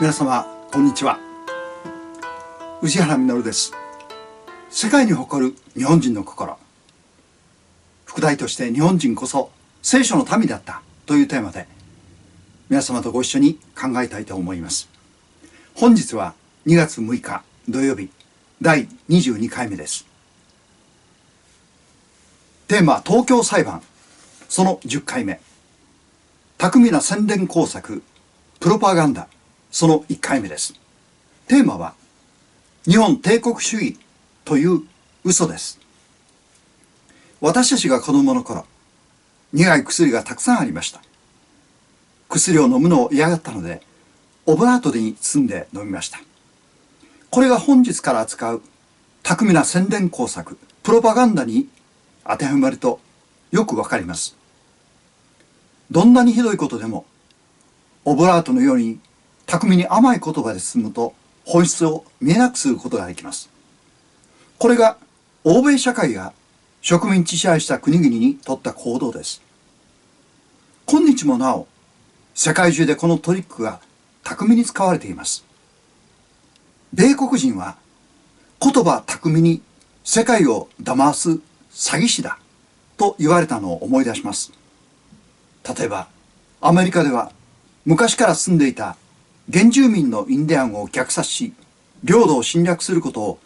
皆様こんにちは。宇治原実です。世界に誇る日本人の心、副題として日本人こそ聖書の民だったというテーマで皆様とご一緒に考えたいと思います。本日は2月6日土曜日第22回目です。テーマは東京裁判、その10回目、巧みな宣伝工作プロパガンダ、その1回目です。テーマは日本帝国主義という嘘です。私たちが子供の頃、苦い薬がたくさんありました。薬を飲むのを嫌がったのでオブラートに包んで飲みました。これが本日から扱う巧みな宣伝工作プロパガンダに当てはめるとよくわかります。どんなにひどいことでもオブラートのように巧みに甘い言葉で進むと本質を見えなくすることができます。これが欧米社会が植民地支配した国々に取った行動です。今日もなお世界中でこのトリックが巧みに使われています。米国人は言葉巧みに世界を騙す詐欺師だと言われたのを思い出します。例えばアメリカでは昔から住んでいた原住民のインディアンを虐殺し領土を侵略することを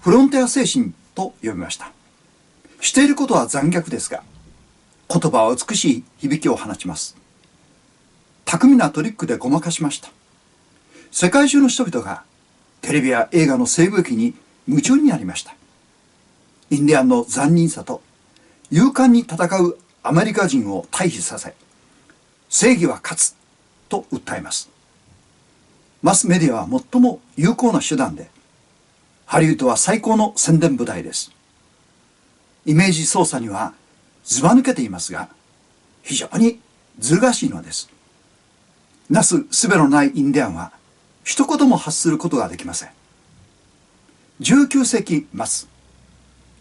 フロンティア精神と呼びました。していることは残虐ですが言葉は美しい響きを放ちます。巧みなトリックでごまかしました。世界中の人々がテレビや映画の西部劇に夢中になりました。インディアンの残忍さと勇敢に戦うアメリカ人を対比させ、正義は勝つと訴えます。マスメディアは最も有効な手段で、ハリウッドは最高の宣伝舞台です。イメージ操作にはずば抜けていますが、非常にずる賢いのです。なすすべのないインディアンは一言も発することができません。19世紀末、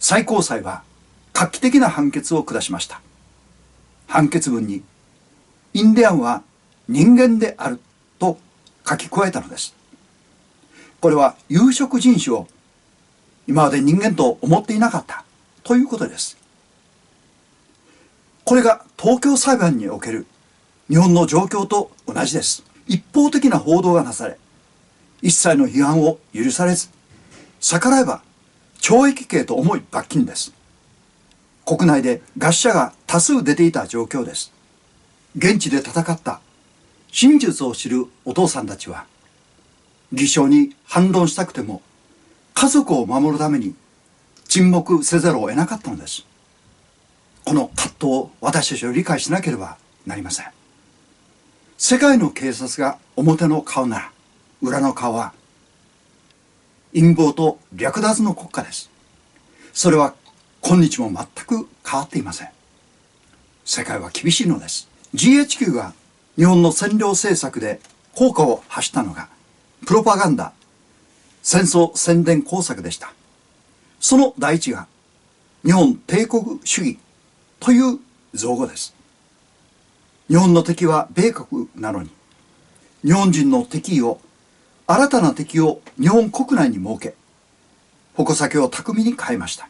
最高裁は画期的な判決を下しました。判決文にインディアンは人間であると書き加えたのです。これは有色人種を今まで人間と思っていなかったということです。これが東京裁判における日本の状況と同じです。一方的な報道がなされ、一切の批判を許されず、逆らえば懲役刑と重い罰金です。国内で餓死者が多数出ていた状況です。現地で戦った真実を知るお父さんたちは偽証に反論したくても家族を守るために沈黙せざるを得なかったのです。この葛藤を私たちは理解しなければなりません。世界の警察が表の顔なら裏の顔は陰謀と略奪の国家です。それは今日も全く変わっていません。世界は厳しいのです。 GHQ が日本の占領政策で効果を発したのがプロパガンダ、戦争宣伝工作でした。その第一が日本帝国主義という造語です。日本の敵は米国なのに、日本人の敵意を、新たな敵を日本国内に設け、矛先を巧みに変えました。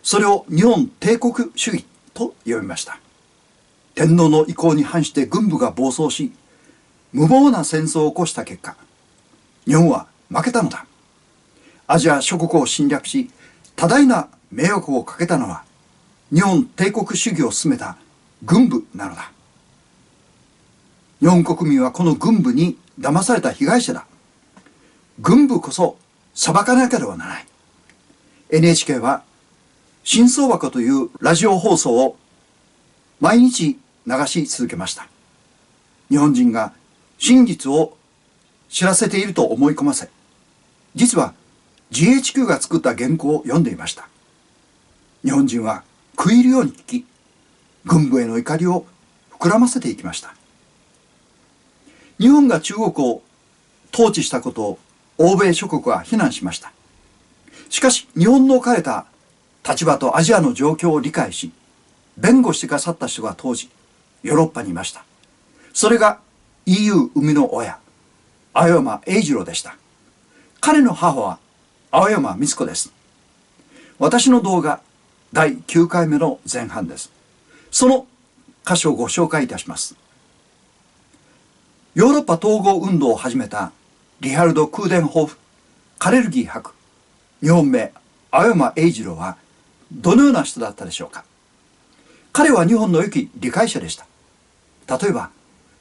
それを日本帝国主義と呼びました。天皇の意向に反して軍部が暴走し、無謀な戦争を起こした結果、日本は負けたのだ。アジア諸国を侵略し、多大な迷惑をかけたのは、日本帝国主義を進めた軍部なのだ。日本国民はこの軍部に騙された被害者だ。軍部こそ裁かなければならない。NHK は真相箱というラジオ放送を毎日流し続けました。日本人が真実を知らせていると思い込ませ、実は GHQ が作った原稿を読んでいました。日本人は食い入るように聞き、軍部への怒りを膨らませていきました。日本が中国を統治したことを欧米諸国は非難しました。しかし日本の置かれた立場とアジアの状況を理解し、弁護してくださった人が当時ヨーロッパにいました。それが EU 生みの親青山栄次郎でした。彼の母は青山光子です。私の動画第9回目の前半です。その箇所をご紹介いたします。ヨーロッパ統合運動を始めたリハルド・クーデンホーフ・カレルギー博、日本名青山栄次郎はどのような人だったでしょうか。彼は日本の良き理解者でした。例えば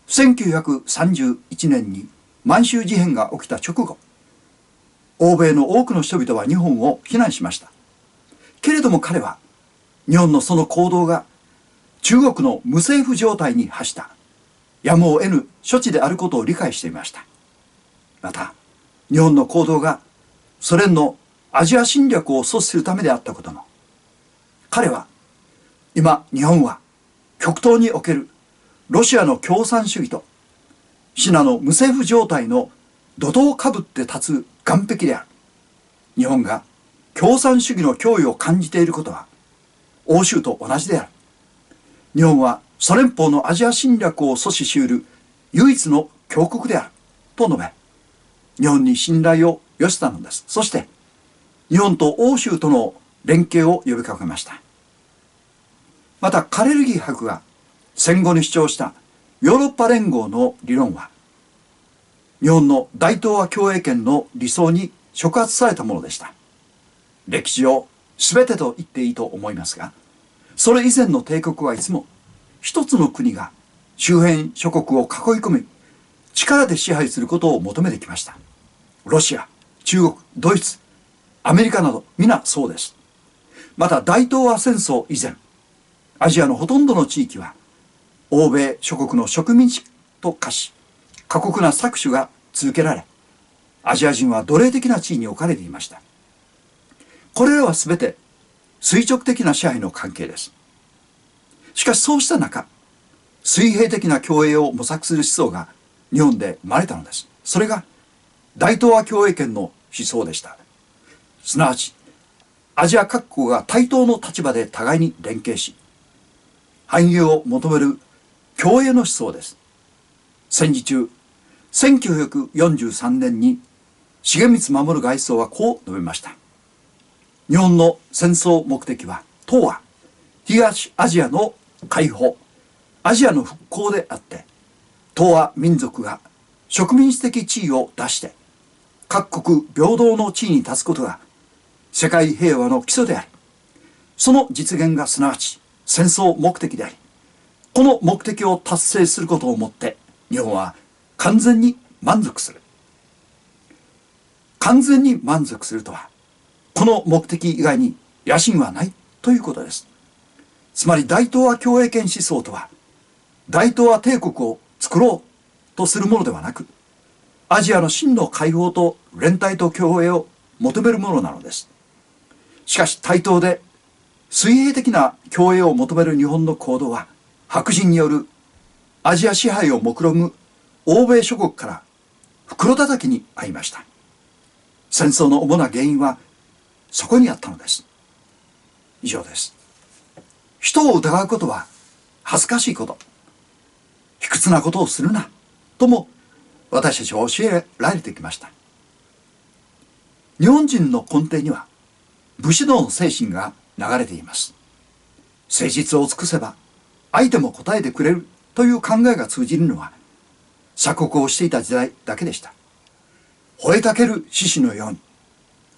1931年に満州事変が起きた直後、欧米の多くの人々は日本を非難しました。けれども彼は日本のその行動が中国の無政府状態に発したやむを得ぬ処置であることを理解していました。また日本の行動がソ連のアジア侵略を阻止するためであったことも、彼は今日本は極東におけるロシアの共産主義とシナの無政府状態の土塔をかぶって立つ岸壁である。日本が共産主義の脅威を感じていることは欧州と同じである。日本はソ連邦のアジア侵略を阻止し得る唯一の強国であると述べ、日本に信頼を寄せたのです。そして日本と欧州との連携を呼びかけました。またカレルギー博が戦後に主張したヨーロッパ連合の理論は、日本の大東亜共栄圏の理想に触発されたものでした。歴史上全てと言っていいと思いますが、それ以前の帝国はいつも一つの国が周辺諸国を囲い込み、力で支配することを求めてきました。ロシア、中国、ドイツ、アメリカなど皆そうです。また大東亜戦争以前、アジアのほとんどの地域は欧米諸国の植民地と化し、過酷な搾取が続けられ、アジア人は奴隷的な地位に置かれていました。これらは全て垂直的な支配の関係です。しかしそうした中、水平的な共栄を模索する思想が日本で生まれたのです。それが大東亜共栄圏の思想でした。すなわちアジア各国が対等の立場で互いに連携し、繁栄を求める共栄の思想です。戦時中、1943年に重光守外相はこう述べました。日本の戦争目的は東亜、東アジアの解放、アジアの復興であって、東亜民族が植民地的地位を脱して各国平等の地位に立つことが世界平和の基礎であり、その実現がすなわち戦争目的であり、この目的を達成することをもって日本は完全に満足する。完全に満足するとは、この目的以外に野心はないということです。つまり大東亜共栄圏思想とは、大東亜帝国を作ろうとするものではなく、アジアの真の解放と連帯と共栄を求めるものなのです。しかし対等で水平的な共栄を求める日本の行動は、白人によるアジア支配を目論む欧米諸国から袋叩きに遭いました。戦争の主な原因はそこにあったのです。以上です。人を疑うことは恥ずかしいこと、卑屈なことをするなとも私たちは教えられてきました。日本人の根底には武士道の精神が流れています。誠実を尽くせば相手も答えてくれるという考えが通じるのは鎖国をしていた時代だけでした。吠えたける獅子のように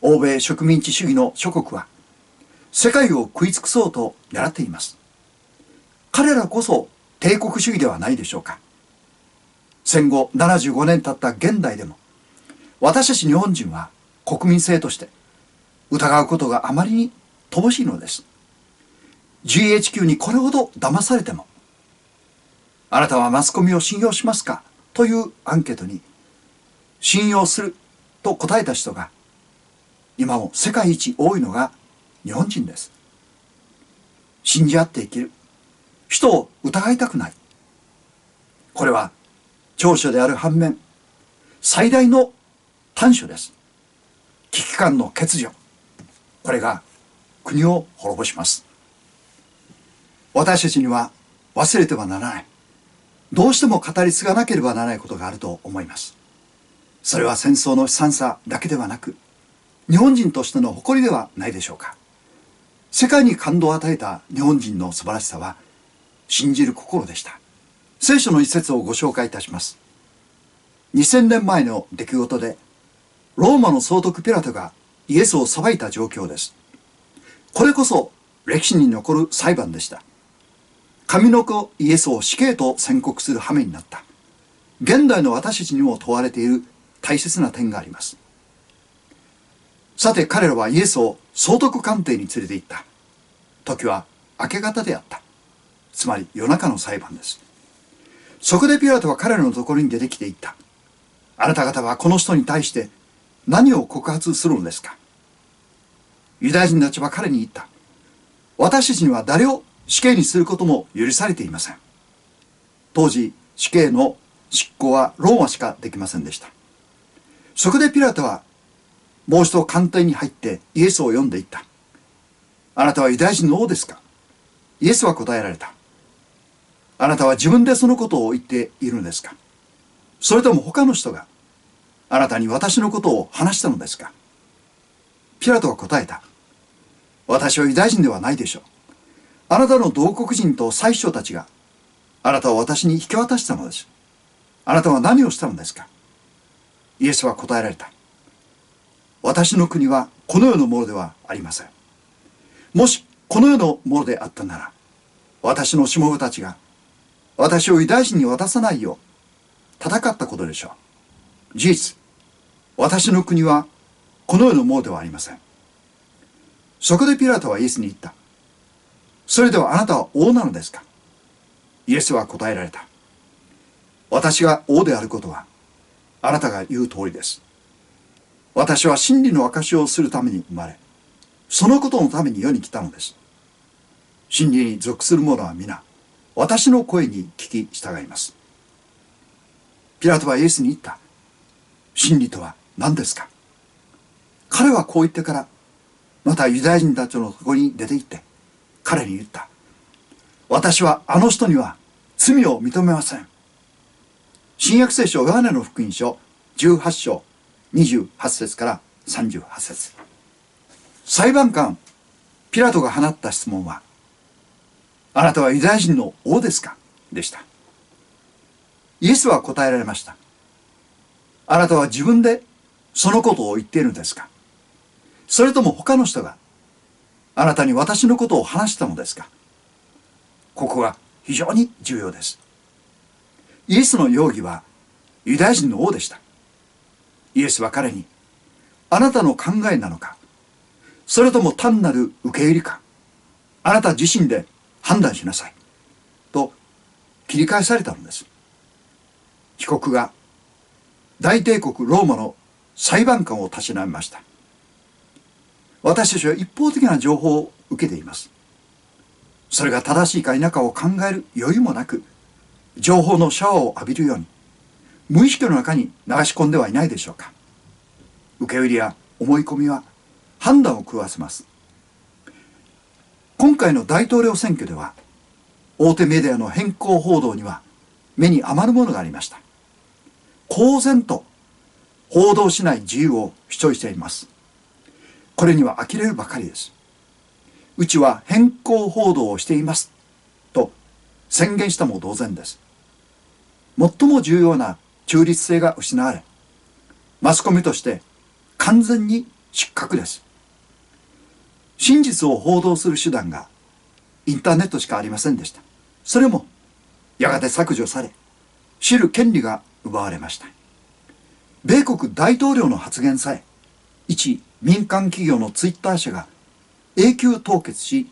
欧米植民地主義の諸国は世界を食い尽くそうと狙っています。彼らこそ帝国主義ではないでしょうか。戦後75年経った現代でも、私たち日本人は国民性として疑うことがあまりに乏しいのです。GHQ にこれほど騙されても、あなたはマスコミを信用しますかというアンケートに、信用すると答えた人が今も世界一多いのが日本人です。信じ合って生きる、人を疑いたくない、これは長所である反面最大の短所です。危機感の欠如、これが国を滅ぼします。私たちには忘れてはならない、どうしても語り継がなければならないことがあると思います。それは戦争の悲惨さだけではなく、日本人としての誇りではないでしょうか。世界に感動を与えた日本人の素晴らしさは、信じる心でした。聖書の一節をご紹介いたします。2000年前の出来事で、ローマの総督ピラトがイエスを裁いた状況です。これこそ歴史に残る裁判でした。神の子イエスを死刑と宣告する羽目になった。現代の私たちにも問われている大切な点があります。さて彼らはイエスを総督官邸に連れて行った。時は明け方であった。つまり夜中の裁判です。そこでピラトは彼らのところに出てきて言った。あなた方はこの人に対して何を告発するのですか。ユダヤ人たちは彼に言った。私たちには誰を死刑にすることも許されていません。当時死刑の執行はローマしかできませんでした。そこでピラトはもう一度官邸に入ってイエスを呼んでいった。あなたはユダヤ人の王ですか。イエスは答えられた。あなたは自分でそのことを言っているのですか。それとも他の人があなたに私のことを話したのですか。ピラトは答えた。私はユダヤ人ではないでしょう。あなたの同国人と宰相たちがあなたを私に引き渡したのです。あなたは何をしたのですか。イエスは答えられた。私の国はこの世のものではありません。もしこの世のものであったなら、私のしもべたちが私をユダヤ人に渡さないよう戦ったことでしょう。事実、私の国はこの世のものではありません。そこでピラトはイエスに言った。それではあなたは王なのですか。イエスは答えられた。私が王であることはあなたが言う通りです。私は真理の証しをするために生まれ、そのことのために世に来たのです。真理に属する者は皆私の声に聞き従います。ピラトはイエスに言った。真理とは何ですか。彼はこう言ってから、またユダヤ人たちのところに出て行って彼に言った。私はあの人には罪を認めません。新約聖書ヨハネの福音書18章28節から38節。裁判官ピラトが放った質問は、あなたはユダヤ人の王ですかでした。イエスは答えられました。あなたは自分でそのことを言っているのですか。それとも他の人があなたに私のことを話したのですか。ここが非常に重要です。イエスの容疑はユダヤ人の王でした。イエスは彼に、あなたの考えなのか、それとも単なる受け入れか、あなた自身で判断しなさいと切り返されたのです。被告が大帝国ローマの裁判官をたしなみました。私たちは一方的な情報を受けています。それが正しいか否かを考える余裕もなく、情報のシャワーを浴びるように無意識の中に流し込んではいないでしょうか。受け売りや思い込みは判断を狂わせます。今回の大統領選挙では大手メディアの偏向報道には目に余るものがありました。公然と報道しない自由を主張しています。これには呆れるばかりです。うちは偏向報道をしていますと宣言したも同然です。最も重要な中立性が失われ、マスコミとして完全に失格です。真実を報道する手段がインターネットしかありませんでした。それもやがて削除され、知る権利が奪われました。米国大統領の発言さえ一民間企業のツイッター社が永久凍結し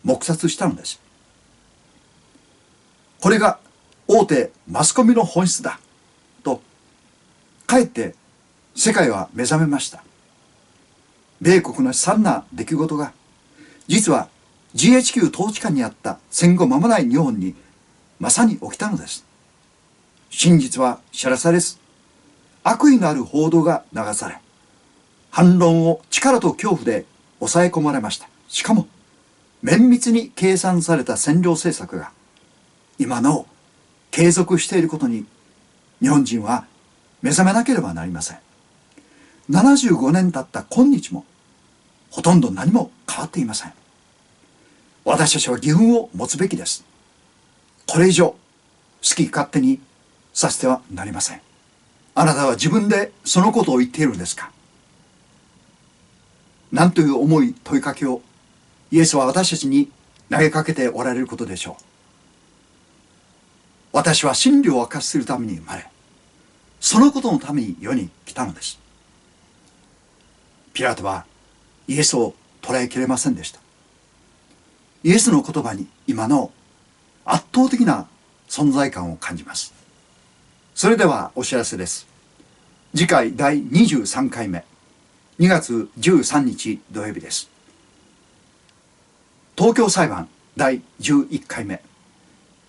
黙殺したのです。これが大手マスコミの本質だとかえって世界は目覚めました。米国の悲惨な出来事が実は GHQ 統治下にあった戦後間もない日本にまさに起きたのです。真実は知らされず、悪意のある報道が流され、反論を力と恐怖で抑え込まれました。しかも綿密に計算された占領政策が今なお継続していることに、日本人は目覚めなければなりません。75年経った今日もほとんど何も変わっていません。私たちは義憤を持つべきです。これ以上好き勝手にさせてはなりません。あなたは自分でそのことを言っているんですか？何という重い問いかけをイエスは私たちに投げかけておられることでしょう。私は真理を明かしするために生まれ、そのことのために世に来たのです。ピラトはイエスを捉えきれませんでした。イエスの言葉に今の圧倒的な存在感を感じます。それではお知らせです。次回第23回目、2月13日土曜日です。東京裁判第11回目、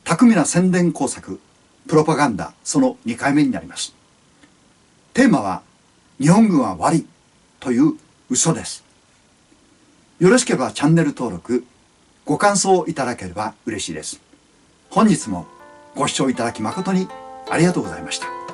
巧みな宣伝工作、プロパガンダ、その2回目になります。テーマは、日本軍は悪いという嘘です。よろしければチャンネル登録、ご感想いただければ嬉しいです。本日もご視聴いただき誠にありがとうございました。